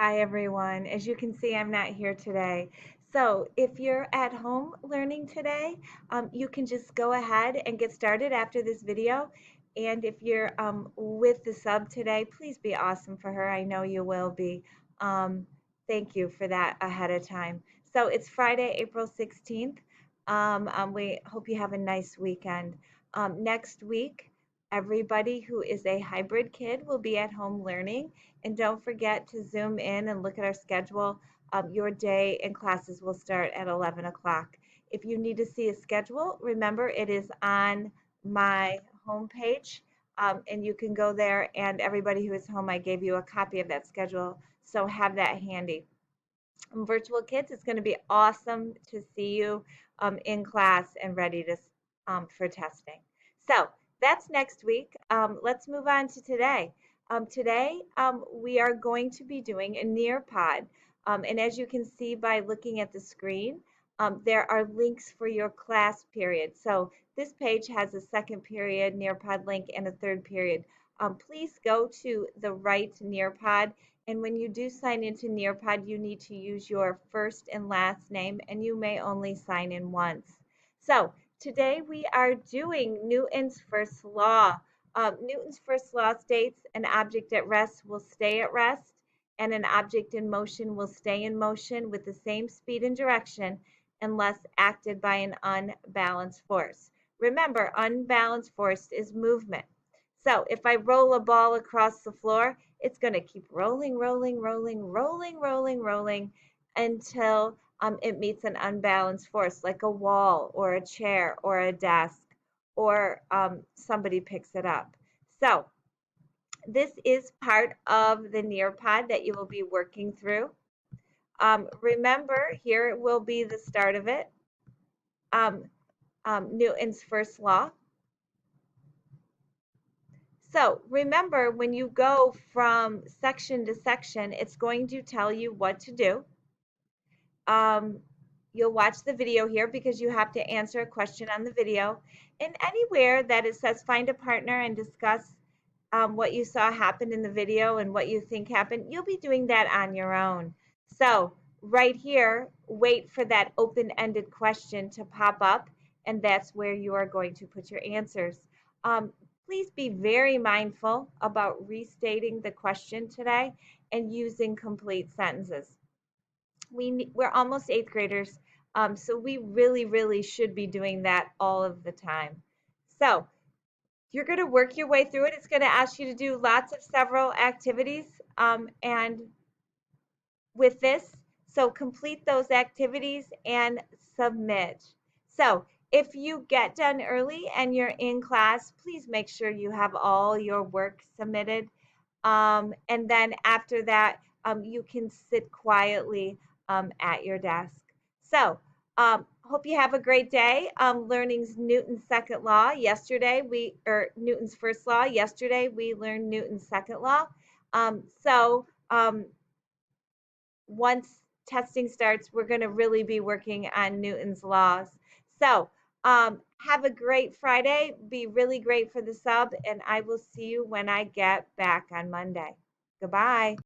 Hi, everyone. As you can see, I'm not here today. So if you're at home learning today, you can just go ahead and get started after this video. And if you're with the sub today, please be awesome for her. I know you will be. Um, Thank you for that ahead of time. So it's Friday, April 16th. We hope you have a nice weekend. Next week, everybody who is a hybrid kid will be at home learning. And don't forget to zoom in and look at our schedule. Your day and classes will start at 11 o'clock. If you need to see a schedule, remember it is on my homepage, and you can go there. And everybody who is home, I gave you a copy of that schedule, so have that handy. Virtual Kids, it's going to be awesome to see you in class and ready to for testing. So that's next week. Let's move on to today. Today we are going to be doing a Nearpod, and as you can see by looking at the screen, there are links for your class period. So this page has a second period Nearpod link and a third period. Please go to the right Nearpod. And when you do sign into Nearpod, you need to use your first and last name, and you may only sign in once. So today we are doing Newton's first law. Newton's first law states an object at rest will stay at rest, and an object in motion will stay in motion with the same speed and direction unless acted by an unbalanced force. Remember, unbalanced force is movement. So if I roll a ball across the floor, it's going to keep rolling, rolling, rolling, rolling, rolling, rolling until it meets an unbalanced force like a wall or a chair or a desk or somebody picks it up. So this is part of the Nearpod that you will be working through. Remember, here will be the start of it. Newton's first law. So remember, when you go from section to section, it's going to tell you what to do. You'll watch the video here because you have to answer a question on the video. And anywhere that it says find a partner and discuss what you saw happen in the video and what you think happened, you'll be doing that on your own. So right here, wait for that open-ended question to pop up, and that's where you are going to put your answers. Please be very mindful about restating the question today and using complete sentences. We're almost eighth graders, so we really should be doing that all of the time. So you're going to work your way through it. It's going to ask you to do lots of several activities, and with this, so complete those activities and submit. So if you get done early and you're in class, please make sure you have all your work submitted. And then after that, you can sit quietly at your desk. So hope you have a great day. Learning Newton's second law. Newton's first law. Yesterday we learned Newton's second law. Once testing starts, we're going to really be working on Newton's laws. So have a great Friday. Be really great for the sub, and I will see you when I get back on Monday. Goodbye.